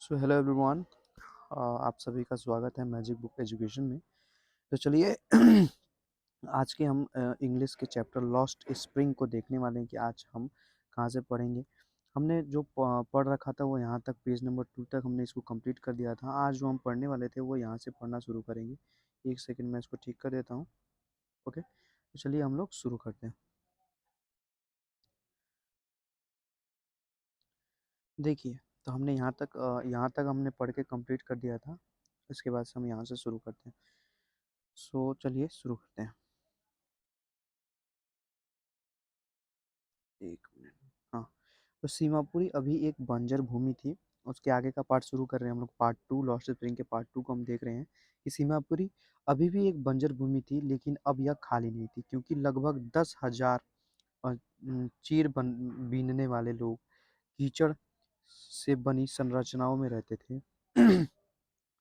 So hello everyone. आप सभी का स्वागत है मैजिक बुक एजुकेशन में। तो चलिए आज के हम इंग्लिश के चैप्टर लॉस्ट स्प्रिंग को देखने वाले हैं कि आज हम कहाँ से पढ़ेंगे। हमने जो पढ़ रखा था वो यहाँ तक पेज नंबर 2 तक हमने इसको कंप्लीट कर दिया था। आज जो हम पढ़ने वाले थे वो यहाँ से पढ़ना शुरू करेंगे। एक सेकंड में इसको ठीक कर देता हूँ। ओके, तो चलिए हम लोग शुरू करते हैं। देखिए, तो हमने यहाँ तक हमने पढ़ के कंप्लीट कर दिया था। इसके बाद से हम यहाँ से शुरू करते हैं। सो चलिए शुरू करते हैं। एक मिनट। हाँ, तो सीमापुरी अभी एक बंजर भूमि थी। उसके आगे का पार्ट शुरू कर रहे हैं हम लोग। पार्ट 2 लॉस्ट स्प्रिंग के पार्ट 2 को हम देख रहे हैं कि सीमापुरी अभी भी एक बंजर भूमि थी, लेकिन अब यह खाली नहीं थी क्योंकि लगभग 10,000 चीर बीनने वाले लोग कीचड़ से बनी संरचनाओं में रहते थे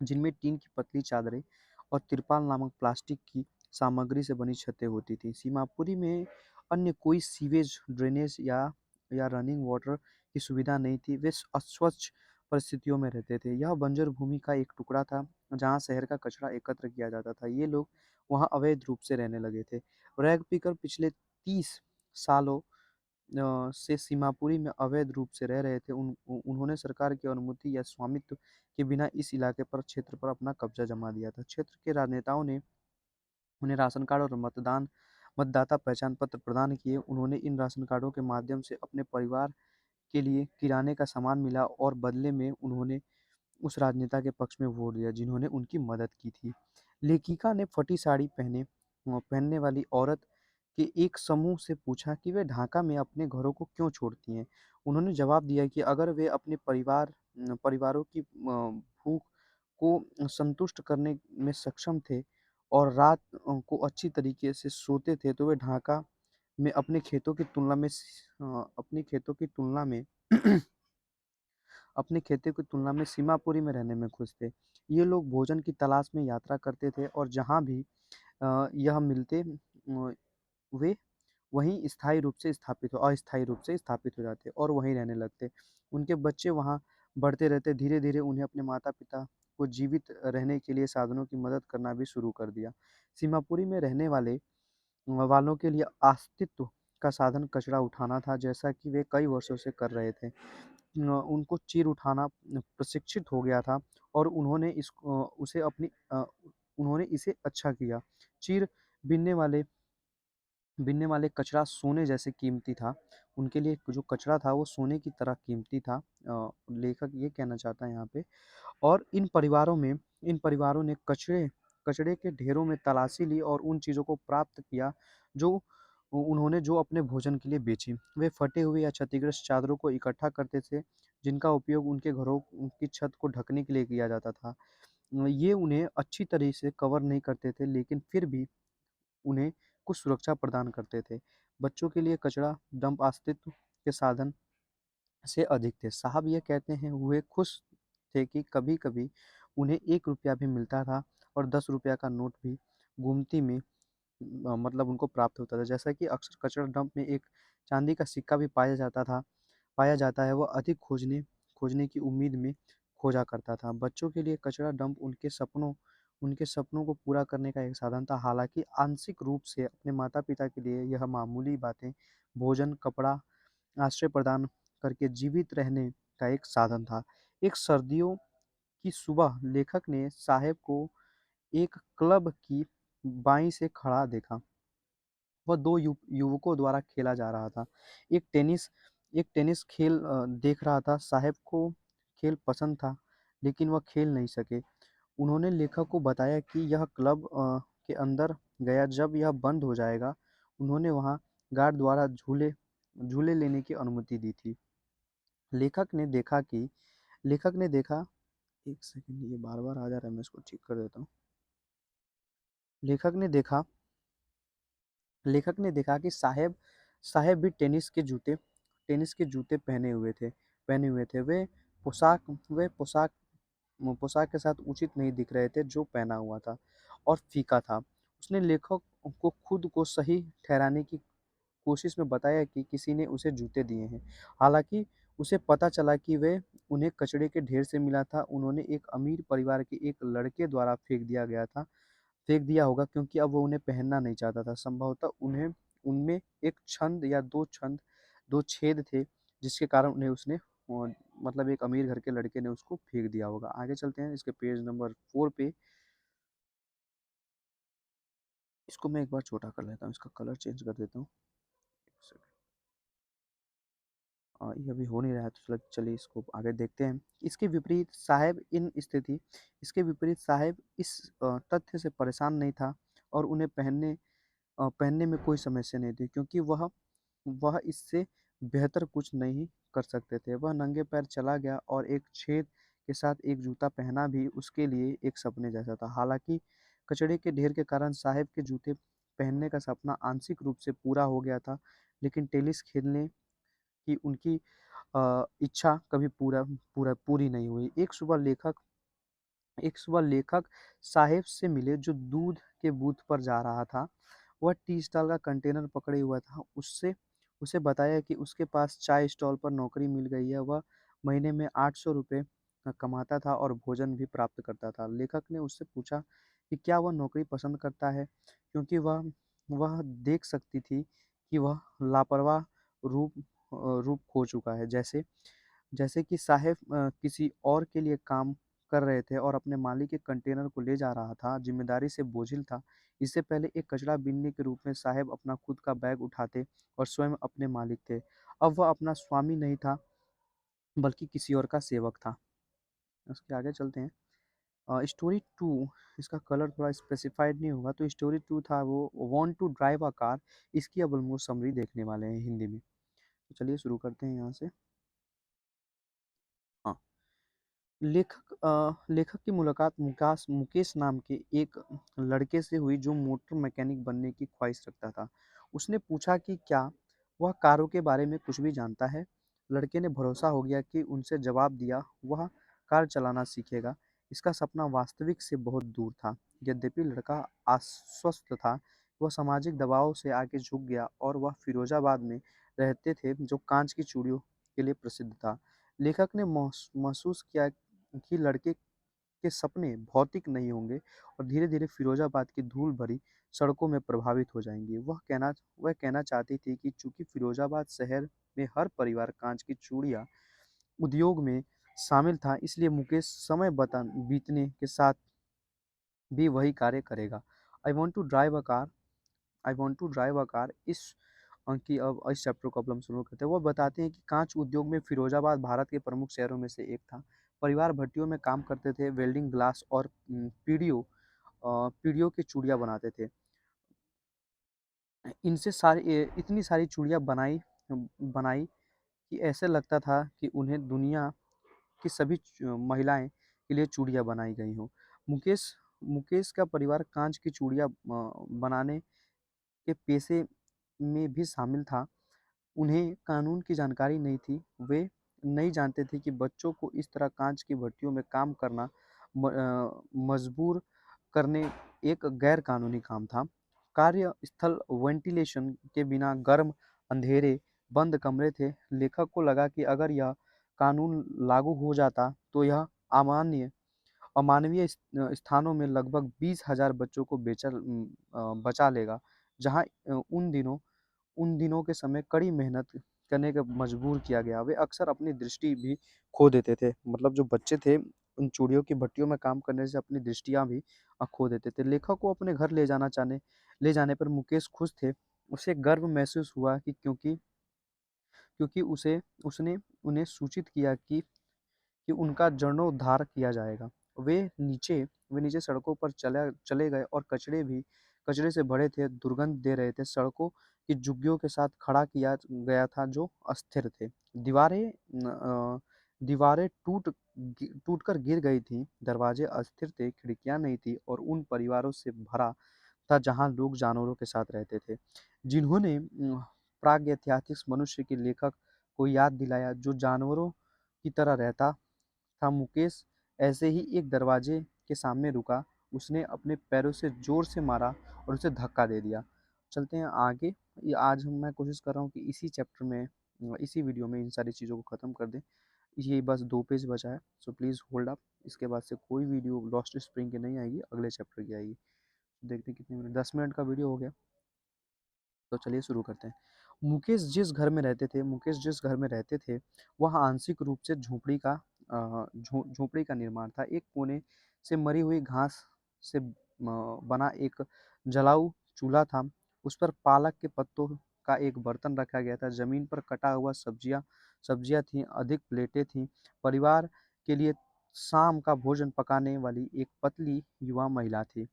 जिनमें टीन की पतली चादरें और तिरपाल नामक प्लास्टिक की सामग्री से बनी छतें होती थीं। सीमापुरी में अन्य कोई सीवेज, ड्रेनेज या रनिंग वाटर की सुविधा नहीं थी। वे अस्वच्छ परिस्थितियों में रहते थे। यह बंजर भूमि का एक टुकड़ा था जहाँ शहर का कचरा एकत्र किया जाता था। ये लोग वहाँ अवैध रूप से रहने लगे थे। रैग पिकर पिछले 30 सालों से सीमापुरी में अवैध रूप से रह रहे थे। उन्होंने सरकार की अनुमति या स्वामित्व के बिना इस इलाके पर क्षेत्र पर अपना कब्जा जमा दिया था। क्षेत्र के राजनेताओं ने उन्हें राशन कार्ड और मतदाता पहचान पत्र प्रदान किए। उन्होंने इन राशन कार्डों के माध्यम से अपने परिवार के लिए किराने का सामान मिला और बदले में उन्होंने उस राजनेता के पक्ष में वोट दिया जिन्होंने उनकी मदद की थी। लेखिका ने फटी साड़ी पहनने वाली औरत के एक समूह से पूछा कि वे ढाका में अपने घरों को क्यों छोड़ती हैं। उन्होंने जवाब दिया कि अगर वे अपने परिवारों की भूख को संतुष्ट करने में सक्षम थे और रात को अच्छी तरीके से सोते थे तो वे ढाका में अपने खेतों की तुलना में अपने खेतों की तुलना में सीमापुरी में रहने में खुश थे। ये लोग भोजन की तलाश में यात्रा करते थे और जहाँ भी यह मिलते वे वहीं अस्थायी रूप से स्थापित हो जाते और वहीं रहने लगते। उनके बच्चे वहाँ बढ़ते रहते। धीरे-धीरे उन्हें अपने माता-पिता को जीवित रहने के लिए साधनों की मदद करना भी शुरू कर दिया। सीमापुरी में रहने वालों के लिए अस्तित्व का साधन कचरा उठाना था, जैसा कि वे कई वर्षों से कर रहे थे। उनको चीर उठाना प्रशिक्षित हो गया था और उन्होंने इसे अच्छा किया। चीर बीनने वाले बीनने वाले कचरा सोने जैसे कीमती था। उनके लिए जो कचरा था वो सोने की तरह कीमती था। लेखक ये कहना चाहता है यहाँ पे। और इन परिवारों ने कचरे कचरे के ढेरों में तलाशी ली और उन चीज़ों को प्राप्त किया जो उन्होंने जो अपने भोजन के लिए बेची। वे फटे हुए या क्षतिग्रस्त चादरों को इकट्ठा करते थे जिनका उपयोग उनके घरों की छत को ढकने के लिए किया जाता था। ये उन्हें अच्छी तरह से कवर नहीं करते थे, लेकिन फिर भी उन्हें कुछ सुरक्षा प्रदान करते थे। बच्चों के लिए कचरा डंप अस्तित्व के साधन से अधिक थे। साहब ये कहते हैं वे खुश थे कि कभी-कभी उन्हें 1 रुपया भी मिलता था और 10 रुपया का नोट भी गुमती में मतलब उनको प्राप्त होता था। जैसा कि अक्सर कचरा डंप में एक चांदी का सिक्का भी पाया जाता है, वह अधिक खोजने की उम्मीद में खोजा करता था। बच्चों के लिए कचरा डंप उनके सपनों को पूरा करने का एक साधन था। हालाँकि आंशिक रूप से अपने माता-पिता के लिए यह मामूली बातें भोजन, कपड़ा, आश्रय प्रदान करके जीवित रहने का एक साधन था। एक सर्दियों की सुबह लेखक ने साहेब को एक क्लब की बाईं से खड़ा देखा। वह 2 युवकों द्वारा खेला जा रहा था। एक टेनिस खेल देख रहा था। साहेब को खेल पसंद था, लेकिन वह खेल नहीं सके। उन्होंने लेखक को बताया कि यह क्लब के अंदर गया जब यह बंद हो जाएगा। उन्होंने वहाँ गार्ड द्वारा झूले लेने की अनुमति दी थी। लेखक ने देखा कि लेखक ने देखा एक सेकंड, ये बार-बार आ जा रहा है, मैं इसको ठीक कर देता हूँ। लेखक ने देखा लेखक ने देखा कि साहब भी टेनिस के जूते पहने हुए थे। वे पोशाक के साथ उचित नहीं दिख रहे थे जो पहना हुआ था और फीका था। उसने लेखक को खुद को सही ठहराने की कोशिश में बताया कि किसी ने उसे जूते दिए हैं। हालाँकि उसे पता चला कि वे उन्हें कचरे के ढेर से मिला था। उन्होंने एक अमीर परिवार के एक लड़के द्वारा फेंक दिया होगा क्योंकि अब वो उन्हें पहनना नहीं चाहता था। संभवतः उन्हें उनमें एक छंद या 2 छेद थे जिसके कारण उन्हें उसने मतलब एक अमीर घर के लड़के ने उसको फेंक दिया होगा। आगे चलते हैं इसके पेज नंबर 4 पे। इसको मैं एक बार छोटा कर लेता हूँ, इसका कलर चेंज कर देता हूँ। एक सेकंड। ये अभी हो नहीं रहा है तो चलिए इसको आगे देखते हैं। इसके विपरीत साहेब इस तथ्य से परेशान नहीं था और उन्हें पहनने में कोई समस्या नहीं थी क्योंकि वह इससे बेहतर कुछ नहीं कर सकते थे। वह नंगे पैर चला गया और एक छेद के साथ एक जूता पहनना भी उसके लिए एक सपने जैसा था। हालांकि कचड़े के ढेर के कारण साहब के जूते पहनने का सपना आंशिक रूप से पूरा हो गया था, लेकिन टेनिस खेलने की उनकी इच्छा कभी पूरी नहीं हुई। एक सुबह लेखक साहेब से मिले जो दूध के बूथ पर जा रहा था। वह टी स्टॉल का कंटेनर पकड़े हुआ था। उससे उसे बताया कि उसके पास चाय स्टॉल पर नौकरी मिल गई है। वह महीने में 800 रुपये कमाता था और भोजन भी प्राप्त करता था। लेखक ने उससे पूछा कि क्या वह नौकरी पसंद करता है, क्योंकि वह देख सकती थी कि वह लापरवाह रूप खो चुका है। जैसे जैसे कि साहेब किसी और के लिए काम कर रहे थे और अपने मालिक के कंटेनर को ले जा रहा था, जिम्मेदारी से बोझिल था। इससे पहले एक कचरा बीनने के रूप में साहेब अपना खुद का बैग उठाते और स्वयं अपने मालिक थे। अब वह अपना स्वामी नहीं था, बल्कि किसी और का सेवक था। उसके आगे चलते हैं। स्टोरी टू, इसका कलर थोड़ा स्पेसिफाइड नहीं होगा, तो स्टोरी टू था वो want to drive a car. इसकी अब ऑलमोस्ट समरी देखने वाले हैं हिंदी में। तो चलिए शुरू करते हैं यहाँ से। हाँ। लेखक की मुलाकात मुकेश नाम के एक लड़के से हुई जो मोटर मैकेनिक बनने की ख्वाहिश रखता था। उसने पूछा कि क्या वह कारों के बारे में कुछ भी जानता है। लड़के ने भरोसा हो गया कि उनसे जवाब दिया वह कार चलाना सीखेगा। इसका सपना वास्तविक से बहुत दूर था। यद्यपि लड़का आश्वस्त था, वह सामाजिक दबाव से आगे झुक गया और वह फिरोजाबाद में रहते थे जो कांच की चूड़ियों के लिए प्रसिद्ध था। लेखक ने महसूस किया कि लड़के के सपने भौतिक नहीं होंगे और धीरे-धीरे फिरोजाबाद की धूल भरी सड़कों में प्रभावित हो जाएंगी। वह कहना चाहती थी कि चूंकि फिरोजाबाद शहर में हर परिवार कांच की चूड़ियां उद्योग में शामिल था, इसलिए मुकेश समय बीतने के साथ भी वही कार्य करेगा। I want to drive a car I want to drive a car इस की अब इस चैप्टर को अब हम शुरू करते हैं। वो बताते हैं कि कांच उद्योग में फिरोजाबाद भारत के प्रमुख शहरों में से एक था। परिवार भट्टियों में काम करते थे, वेल्डिंग ग्लास और पीढ़ियों की चूड़ियाँ बनाते थे। इतनी सारी चूड़ियाँ बनाई कि ऐसे लगता था कि उन्हें दुनिया की सभी महिलाएं के लिए चूड़ियाँ बनाई गई हों। मुकेश मुकेश का परिवार कांच की चूड़ियाँ बनाने के पेशे में भी शामिल था। उन्हें कानून की जानकारी नहीं थी। वे नहीं जानते थे कि बच्चों को इस तरह कांच की भट्टियों में काम करना मजबूर करने एक गैर कानूनी काम था। कार्यस्थल वेंटिलेशन के बिना गर्म, अंधेरे, बंद कमरे थे। लेखक को लगा कि अगर यह कानून लागू हो जाता तो यह अमानवीय स्थानों में लगभग 20,000 बच्चों को बचा लेगा, जहां उन दिनों के समय कड़ी मेहनत करने का मजबूर किया गया। वे अक्सर अपनी दृष्टि भी खो देते थे। मतलब जो बच्चे थे, उन चूड़ियों की भट्टियों में काम करने से अपनी दृष्टियाँ भी खो देते थे। लेखक को अपने घर ले जाने पर मुकेश खुश थे। उसे गर्व महसूस हुआ कि क्योंकि उसने उन्हें सूचित किया कि उनका जीर्णोद्धार किया जाएगा। वे नीचे सड़कों पर चले गए और कचरे से भरे थे, दुर्गंध दे रहे थे। सड़कों की झुग्गियों के साथ खड़ा किया गया था जो अस्थिर थे। दीवारें टूट कर गिर गई थीं, दरवाजे अस्थिर थे, खिड़कियां नहीं थी और उन परिवारों से भरा था जहां लोग जानवरों के साथ रहते थे, जिन्होंने प्रागैतिहासिक मनुष्य के लेखक को याद दिलाया जो जानवरों की तरह रहता था। मुकेश ऐसे ही एक दरवाजे के सामने रुका। उसने अपने पैरों से जोर से मारा और उसे धक्का दे दिया। चलते हैं आगे। मैं कोशिश कर रहा हूँ कि इसी चैप्टर में इसी वीडियो में इन सारी चीज़ों को ख़त्म कर दें। ये बस 2 पेज बचा है, सो प्लीज़ होल्ड अप। इसके बाद से कोई वीडियो लॉस्ट स्प्रिंग की नहीं आएगी, अगले चैप्टर की आएगी। देखते हैं कितने मिनट, 10 मिनट का वीडियो हो गया। तो चलिए शुरू करते हैं। मुकेश जिस घर में रहते थे, वह आंशिक रूप से झोपड़ी का निर्माण था। एक कोने से मरी हुई घास से बना एक जलाऊ चूल्हा था। उस पर पालक के पत्तों का एक बर्तन रखा गया था। जमीन पर कटा हुआ सब्जियां थीं, अधिक प्लेटें थीं। परिवार के लिए शाम का भोजन पकाने वाली एक पतली युवा महिला थी।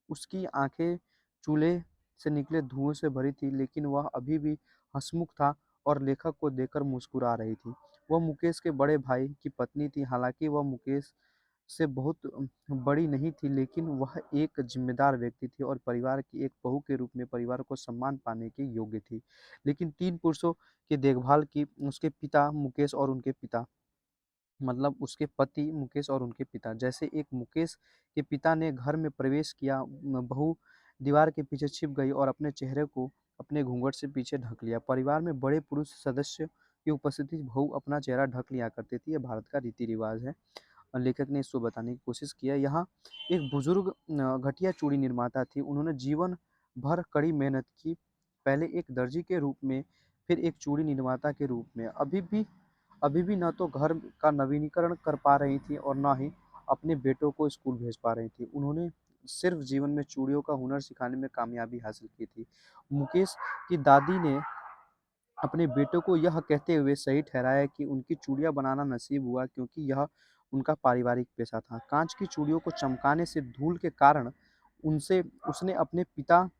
उसकी आंखें चूल्हे से निकले धुएं से भरी थी, लेकिन वह अभी भी हंसमुख था और लेखक को देखकर मुस्कुरा रही थी। वह मुकेश के बड़े भाई की पत्नी थी। हालांकि वह मुकेश से बहुत बड़ी नहीं थी, लेकिन वह एक जिम्मेदार व्यक्ति थी और परिवार की एक बहू के रूप में परिवार को सम्मान पाने के योग्य थी। लेकिन 3 पुरुषों की देखभाल की उसके पिता मुकेश और उनके पिता, मतलब उसके पति मुकेश और उनके पिता। जैसे एक मुकेश के पिता ने घर में प्रवेश किया, बहू दीवार के पीछे छिप गई और अपने चेहरे को अपने घूंघट से पीछे ढक लिया। परिवार में बड़े पुरुष सदस्य की उपस्थिति बहू अपना चेहरा ढक लिया करती थी। यह भारत का रीति रिवाज है और लेखक ने इसको बताने की कोशिश किया। यहाँ एक बुजुर्ग घटिया चूड़ी निर्माता थी। उन्होंने जीवन भर कड़ी मेहनत की, पहले एक दर्जी के रूप में, फिर एक चूड़ी निर्माता के रूप में। अभी भी न तो घर का नवीनीकरण कर पा रही थी और न ही अपने बेटों को स्कूल भेज पा रही थी। उन्होंने सिर्फ जीवन में चूड़ियों का हुनर सिखाने में कामयाबी हासिल की थी। मुकेश की दादी ने अपने बेटों को यह कहते हुए सही ठहराया कि उनकी चूड़ियां बनाना नसीब हुआ, क्योंकि यह उनका पारिवारिक पेशा था। कांच की चूड़ियों को चमकाने से धूल के कारण उनसे उसने अपने पिता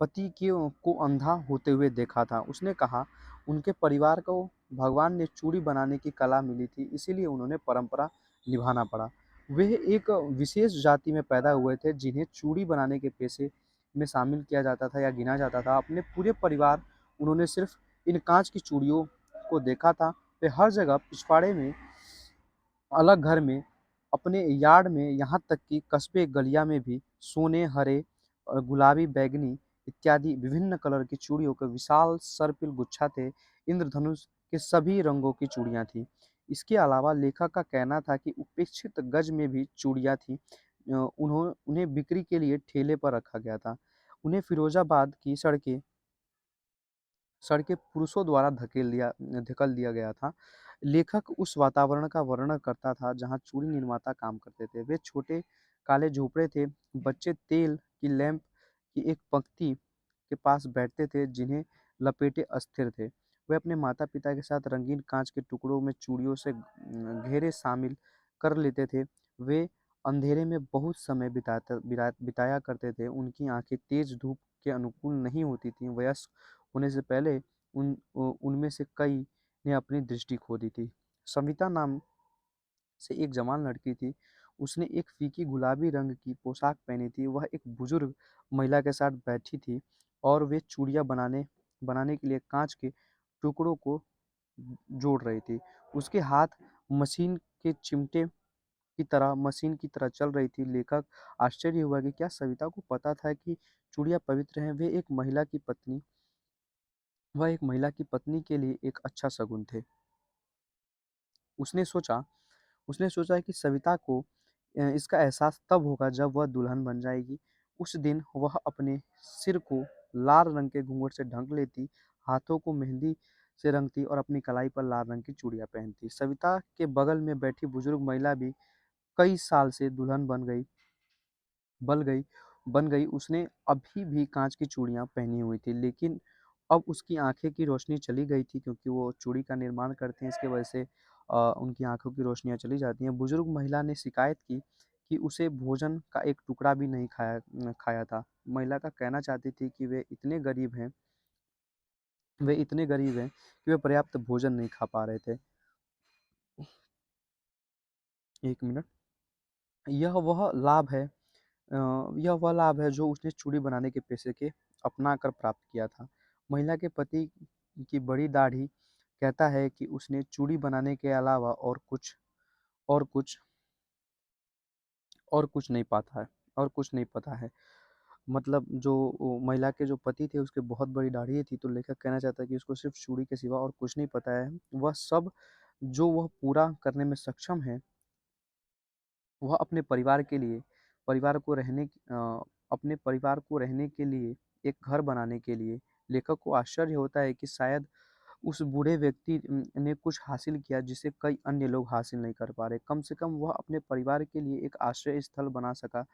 पति के को अंधा होते हुए देखा था। उसने कहा, उनके परिवार को भगवान ने चूड़ी बनाने की कला मिली थी, इसीलिए उन्होंने परंपरा निभाना पड़ा। वे एक विशेष जाति में पैदा हुए थे जिन्हें चूड़ी बनाने के पेशे में शामिल किया जाता था या गिना जाता था। अपने पूरे परिवार उन्होंने सिर्फ इन कांच की चूड़ियों को देखा था। वे हर जगह, पिछवाड़े में, अलग घर में, अपने यार्ड में, यहाँ तक कि कस्बे गलिया में भी सोने, हरे और गुलाबी, बैंगनी इत्यादि विभिन्न कलर की चूड़ियों के विशाल सर्पिल गुच्छा थे। इंद्रधनुष के सभी रंगों की चूड़ियां थीं। इसके अलावा लेखक का कहना था कि उपेक्षित गज में भी चूड़ियां थीं। उन्हें बिक्री के लिए ठेले पर रखा गया था। उन्हें फिरोजाबाद की सड़कें पुरुषों द्वारा धकेल दिया गया था। लेखक उस वातावरण का वर्णन करता था जहाँ चूड़ी निर्माता काम करते थे। वे छोटे काले झोपड़े थे। बच्चे तेल की लैंप की एक पंक्ति के पास बैठते थे, जिन्हें लपेटे अस्थिर थे। वे अपने माता पिता के साथ रंगीन कांच के टुकड़ों में चूड़ियों से घेरे शामिल कर लेते थे। वे अंधेरे में बहुत समय बिताया करते थे। उनकी आंखें तेज धूप के अनुकूल नहीं होती थीं। वयस्क होने से पहले उनमें से कई ने अपनी दृष्टि खो दी थी। सविता नाम से एक जवान लड़की थी। उसने एक फीकी गुलाबी रंग की पोशाक पहनी थी। वह एक बुजुर्ग महिला के साथ बैठी थी और वे चूड़ियां बनाने के लिए कांच के टुकड़ों को जोड़ रही थी। उसके हाथ मशीन के चिमटे मशीन की तरह चल रही थी। लेखक आश्चर्य हुआ कि क्या सविता को पता था कि चूड़ियां पवित्र हैं। वह एक महिला की पत्नी के लिए एक अच्छा शगुन थे। उसने सोचा उसने सोचा कि सविता को इसका एहसास तब होगा जब वह दुल्हन बन जाएगी। उस दिन वह अपने सिर को लाल रंग के घूंघट से ढक लेती, हाथों को मेहंदी से रंगती और अपनी कलाई पर लाल रंग की चूड़ियां पहनती। सविता के बगल में बैठी बुजुर्ग महिला भी कई साल से दुल्हन बन गई बन गई। उसने अभी भी कांच की चूड़ियां पहनी हुई थी, लेकिन अब उसकी आंखें की रोशनी चली गई थी, क्योंकि वो चूड़ी का निर्माण करते हैं। इसके वजह से उनकी आंखों की रोशनियां चली जाती हैं। बुजुर्ग महिला ने शिकायत की कि उसे भोजन का एक टुकड़ा भी नहीं खाया था। महिला का कहना चाहती थी कि वे इतने गरीब हैं कि वे पर्याप्त भोजन नहीं खा पा रहे थे। 1 मिनट। यह वह लाभ है जो उसने चूड़ी बनाने के पेशे के अपना कर प्राप्त किया था। महिला के पति की बड़ी दाढ़ी कहता है कि उसने चूड़ी बनाने के अलावा और कुछ और कुछ नहीं पता है। मतलब जो वो महिला के जो पति थे उसके बहुत बड़ी दाढ़ी थी, तो लेखक कहना चाहता है कि उसको सिर्फ़ चूड़ी के सिवा और कुछ नहीं पता है। वह सब जो वह पूरा करने में सक्षम है, वह अपने परिवार के लिए, परिवार को रहने अपने परिवार को रहने के लिए, एक घर बनाने के लिए। लेखक को आश्चर्य होता है कि शायद उस बूढ़े व्यक्ति ने कुछ हासिल किया जिसे कई अन्य लोग हासिल नहीं कर पा रहे। कम से कम वह अपने परिवार के लिए एक आश्रय स्थल बना सका।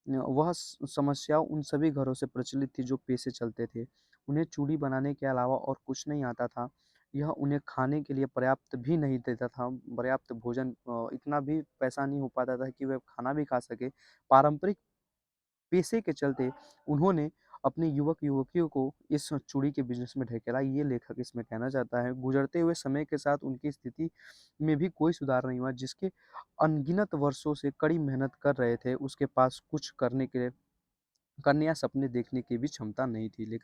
वह समस्याओं उन सभी घरों से प्रचलित थी जो पैसे चलते थे। उन्हें चूड़ी बनाने के अलावा और कुछ नहीं आता था। यह उन्हें खाने के लिए पर्याप्त भी नहीं देता था। पर्याप्त भोजन, इतना भी पैसा नहीं हो पाता था कि वह खाना भी खा सके। पारंपरिक पेशे के चलते उन्होंने अपने युवक-युवतियों को इस चूड़ी के बिज़नेस में ढकेला, ये लेखक इसमें कहना चाहता है। गुज़रते हुए समय के साथ उनकी स्थिति में भी कोई सुधार नहीं हुआ। जिसके अनगिनत वर्षों से कड़ी मेहनत कर रहे थे, उसके पास कुछ करने या सपने देखने की भी क्षमता नहीं थी।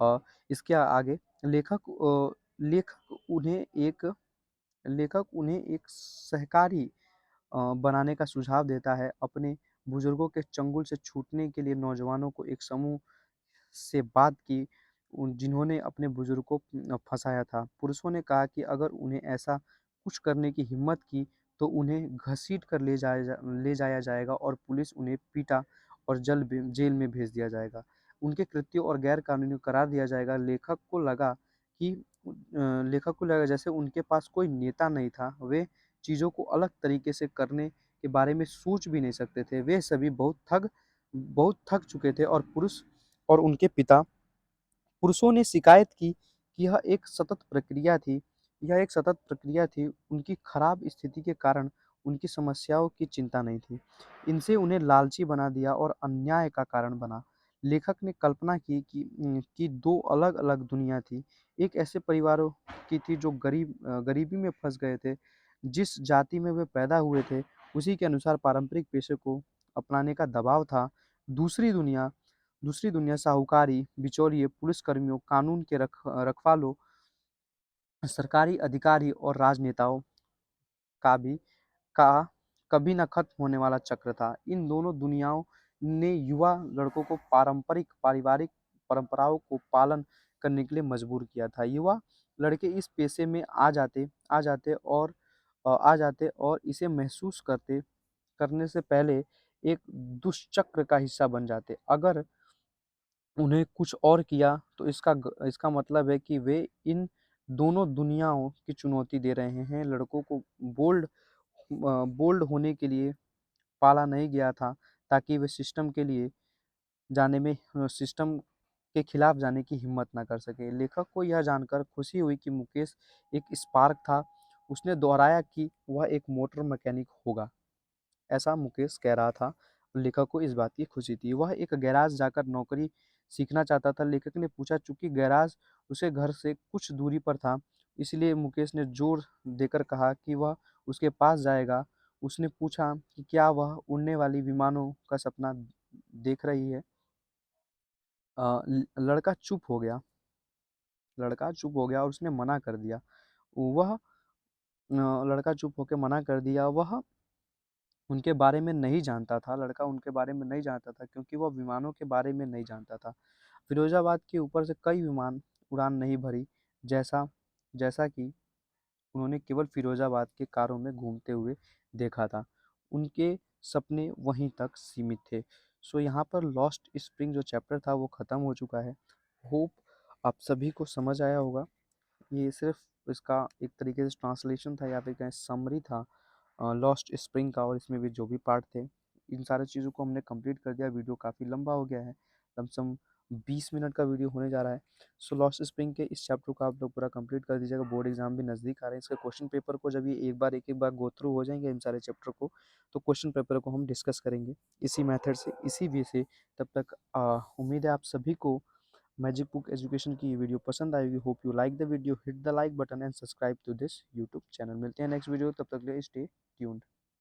अ, इसके आगे लेखक लेखक उन्हें एक लेखक उन्हें एक सहकारी बनाने का सुझाव देता है। अपने बुजुर्गों के चंगुल से छूटने के लिए नौजवानों को एक समूह से बात की, जिन्होंने अपने बुजुर्ग को फंसाया था। पुरुषों ने कहा कि अगर उन्हें ऐसा कुछ करने की हिम्मत की तो उन्हें घसीट कर ले जाया जाएगा और पुलिस उन्हें पीटा और जेल में भेज दिया जाएगा। उनके कृत्यों और गैर कानूनी करार दिया जाएगा। लेखक को लगा जैसे उनके पास कोई नेता नहीं था। वे चीज़ों को अलग तरीके से करने के बारे में सोच भी नहीं सकते थे। वे सभी बहुत थक चुके थे और उनके पिता पुरुषों ने शिकायत की कि यह एक सतत प्रक्रिया थी। उनकी खराब स्थिति के कारण उनकी समस्याओं की चिंता नहीं थी। इनसे उन्हें लालची बना दिया और अन्याय का कारण बना। लेखक ने कल्पना की कि 2 अलग-अलग दुनिया थी। एक ऐसे परिवारों की थी जो गरीबी में फँस गए थे। जिस जाति में वे पैदा हुए थे, उसी के अनुसार पारंपरिक पेशे को अपनाने का दबाव था। दूसरी दुनिया दूसरी दुनिया साहूकारी, बिचौलिए, पुलिसकर्मियों, कानून के रखवालों, सरकारी अधिकारी और राजनेताओं का भी का कभी न खत्म होने वाला चक्र था। इन दोनों दुनियाओं ने युवा लड़कों को पारिवारिक परंपराओं को पालन करने के लिए मजबूर किया था। युवा लड़के इस पेशे में आ जाते और आ जाते और इसे महसूस करने से पहले एक दुष्चक्र का हिस्सा बन जाते। अगर उन्हें कुछ और किया तो इसका मतलब है कि वे इन दोनों दुनियाओं की चुनौती दे रहे हैं। लड़कों को बोल्ड होने के लिए पाला नहीं गया था ताकि वे सिस्टम के खिलाफ जाने की हिम्मत ना कर सके। लेखक को यह जानकर खुशी हुई कि मुकेश एक स्पार्क था। उसने दोहराया कि वह एक मोटर मैकेनिक होगा। ऐसा मुकेश कह रहा था। लेखक को इस बात की खुशी थी। वह एक गैराज जाकर नौकरी सीखना चाहता था। लेखक ने पूछा, चूंकि गैराज उसके घर से कुछ दूरी पर था, इसलिए मुकेश ने जोर देकर कहा कि वह उसके पास जाएगा। उसने पूछा कि क्या वह उड़ने वाली विमानों का सपना देख रही है। लड़का चुप हो गया और उसने मना कर दिया। वह लड़का चुप होकर मना कर दिया। वह उनके बारे में नहीं जानता था। लड़का उनके बारे में नहीं जानता था क्योंकि वह विमानों के बारे में नहीं जानता था। फिरोज़ाबाद के ऊपर से कई विमान उड़ान नहीं भरी, जैसा जैसा कि उन्होंने केवल फिरोज़ाबाद के कारों में घूमते हुए देखा था। उनके सपने वहीं तक सीमित थे। सो यहाँ पर लॉस्ट स्प्रिंग जो चैप्टर था वो ख़त्म हो चुका है। होप आप सभी को समझ आया होगा। ये सिर्फ़ इसका एक तरीके से ट्रांसलेशन था या फिर कहें समरी था लॉस्ट स्प्रिंग का, और इसमें भी जो भी पार्ट थे, इन सारी चीज़ों को हमने कंप्लीट कर दिया। वीडियो काफ़ी लंबा हो गया है, लमसम 20 मिनट का वीडियो होने जा रहा है। सो लॉस्ट स्प्रिंग के इस चैप्टर को आप लोग पूरा कंप्लीट कर दीजिएगा। बोर्ड एग्जाम भी नज़दीक आ रहे हैं। इसके क्वेश्चन पेपर को जब ये एक बार गो थ्रू हो जाएंगे इन सारे चैप्टर को, तो क्वेश्चन पेपर को हम डिस्कस करेंगे इसी मेथड से, इसी वे से। तब तक उम्मीद है आप सभी को मैजिक बुक एजुकेशन की ये वीडियो पसंद आएगी। Hope you like the video, hit the like button and subscribe to this YouTube channel. मिलते हैं नेक्स्ट वीडियो, तब तक के लिए स्टे ट्यून्ड।